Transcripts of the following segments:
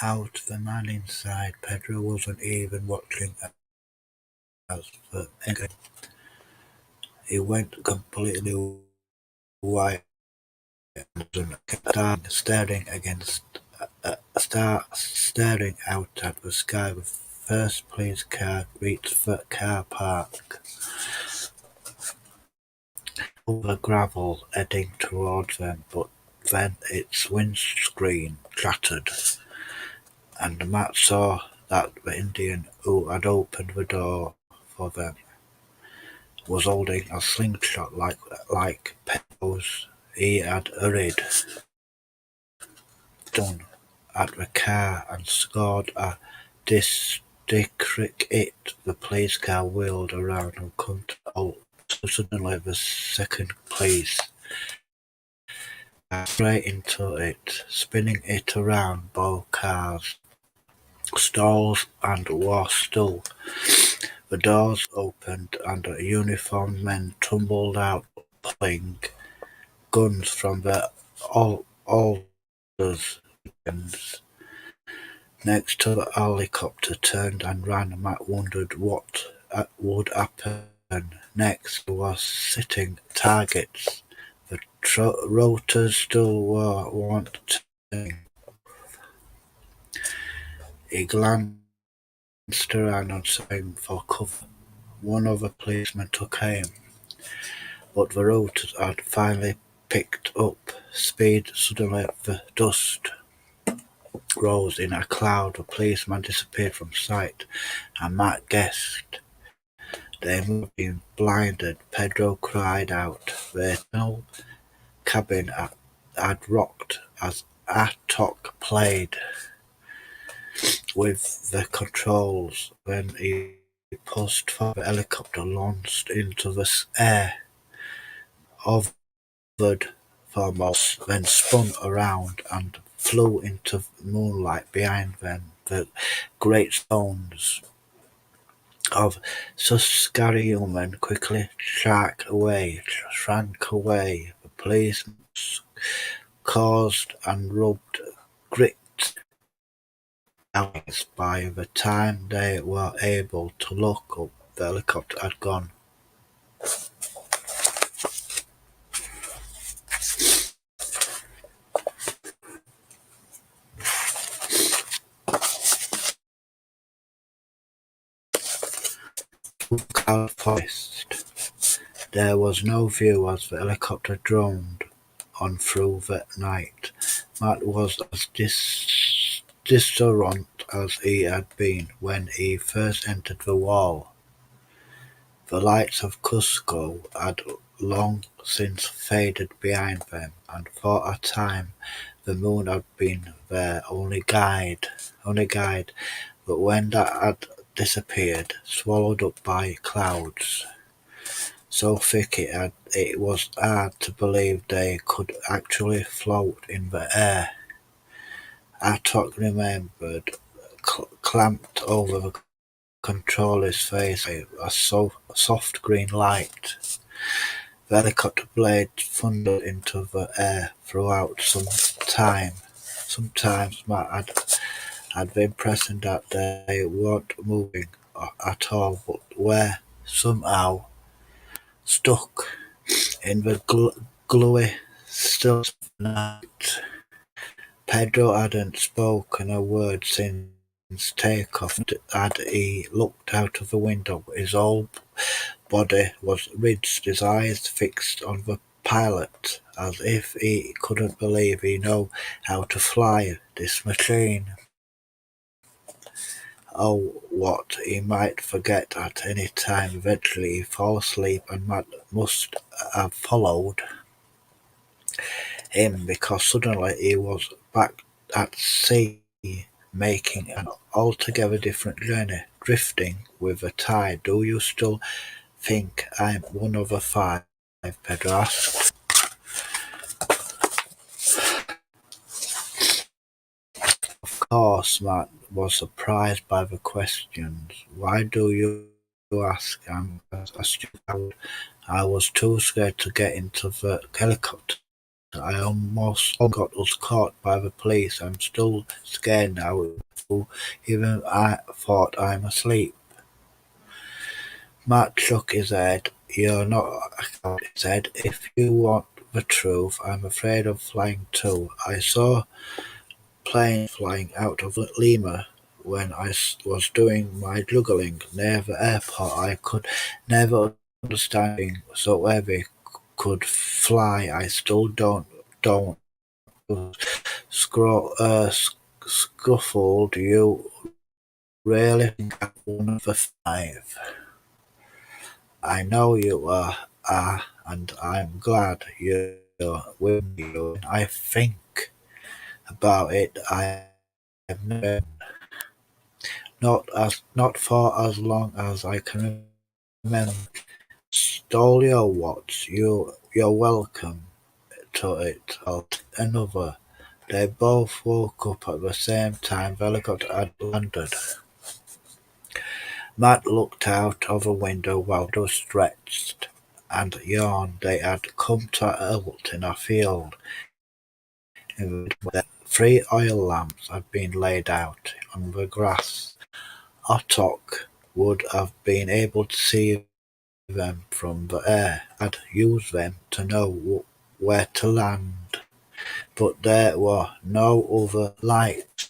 Out the man inside, Pedro wasn't even watching as the engine. He went completely white and kept staring out at the sky. The first police car reached the car park over gravel heading towards them, but then its windscreen shattered, and Matt saw that the Indian who had opened the door for them was holding a slingshot like Pedro's. He had hurried down at the car and scored a district hit. The police car wheeled around and come to a halt. Suddenly the second police car straight into it, spinning it around. Both cars stalls and was still. The doors opened and uniformed men tumbled out, pulling guns from their holsters. Next to the helicopter turned and ran. Matt wondered what would happen next. There was sitting targets. The rotors still weren't turning. He glanced around and sang for cover. One of the policemen took aim, but the rotors had finally picked up speed. Suddenly the dust rose in a cloud. The policeman disappeared from sight, and Matt guessed they must have been blinded. Pedro cried out. The tunnel cabin had rocked as Atok played with the controls. Then he pushed for the helicopter, launched into the air, hovered for moments, then spun around and flew into the moonlight behind them. The great stones of Saskatchewan quickly shrank away. The policemen caused and rubbed grit eyes. By the time they were able to look up, the helicopter had gone. Through the cloud forest, there was no view as the helicopter droned on through the night. Matt was as disoriented as he had been when he first entered the wall. The lights of Cusco had long since faded behind them, and for a time the moon had been their only guide. But when that had disappeared, swallowed up by clouds so thick it was hard to believe they could actually float in the air, Atok remembered, clamped over the controller's face a soft green light. The helicopter blade thundered into the air throughout some time. Sometimes Matt had been pressing that they weren't moving at all, but were somehow stuck in the gluey stillness of the night. Pedro hadn't spoken a word since takeoff. Had he looked out of the window, his whole body was rigid, his eyes fixed on the pilot, as if he couldn't believe he knew how to fly this machine. Oh, what he might forget at any time. Eventually he fell asleep, and Matt must have followed him, because suddenly he was back at sea, making an altogether different journey, drifting with the tide. Do you still think I'm one of the five? Pedro asked. Of course. Matt was surprised by the questions. Why do you ask? I'm a stupid coward. I was too scared to get into the helicopter. I almost got us caught by the police. I'm still scared now, even I thought I'm asleep. Matt shook his head. You're not a coward, he said. If you want the truth, I'm afraid of flying too. I saw planes flying out of Lima when I was doing my juggling near the airport. I could never understand being so heavy could fly. I still don't. Scuffled. You really think I'm one of the five? I know you are, and I'm glad you're with me. When I think about it, I've never not for as long as I can remember. Stole your watch. You're welcome to it. I'll take another. They both woke up at the same time the helicopter had landed. Matt looked out of the window while they stretched and yawned. They had come to a halt in a field in the where 3 oil lamps had been laid out on the grass. Ottock would have been able to see them from the air, had used them to know where to land, but there were no other lights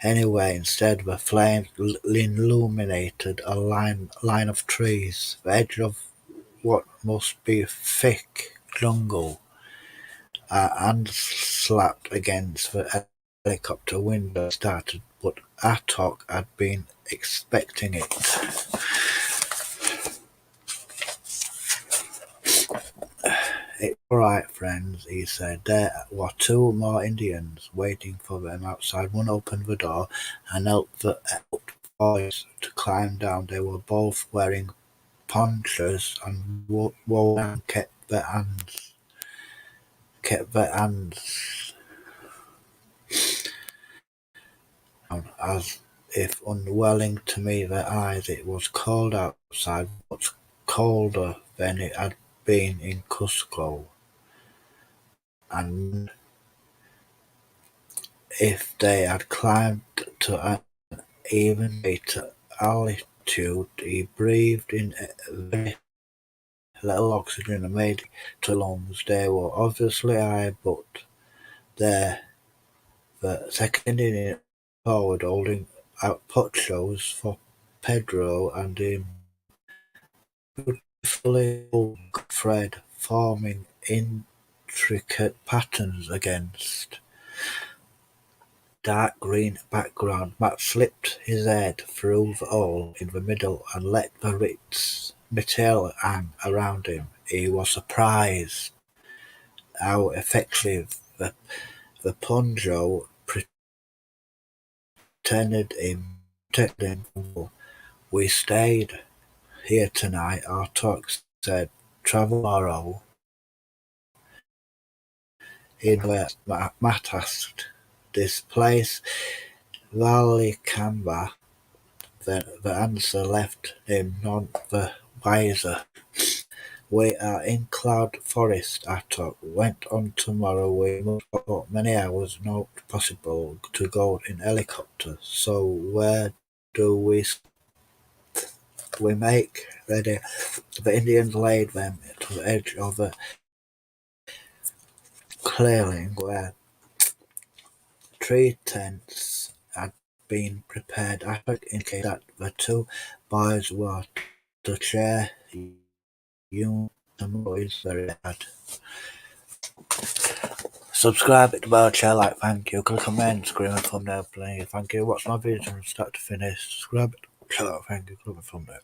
anywhere. Instead, the flames illuminated a line of trees, the edge of what must be thick jungle, and slapped against the helicopter window started, but Atok had been expecting it. It's all right, friends, he said. There were two more Indians waiting for them outside. One opened the door and helped the boys to climb down. They were both wearing ponchos and wore and kept their hands down as if unwilling to meet their eyes. It was cold outside, much colder than it had been in Cusco, and if they had climbed to an even greater altitude, he breathed in very little oxygen and made it to lungs. They were obviously high, but there the second Indian forward holding out ponchos for Pedro and him beautifully hung thread forming intricate patterns against dark green background. Matt slipped his head through the hole in the middle and let the rich material hang around him. He was surprised how effective the poncho protected him from fall. We stayed here tonight, our talk said. Travel tomorrow in where Matt asked. This place, Valicamba, the answer left him none the wiser. We are in Cloud Forest, Atok went on. Tomorrow we must walk up many hours, not possible to go in helicopter. So where do we make ready? The Indians laid them to the edge of a clearing where three tents had been prepared. Atok indicated that the two boys were to share. You tomorrow is very bad. Subscribe, hit the bell, share, like, thank you. Click comment, scream a thumbnail, please. Thank you. Watch my videos from start to finish. Subscribe, share, like, thank you. Click a thumbnail.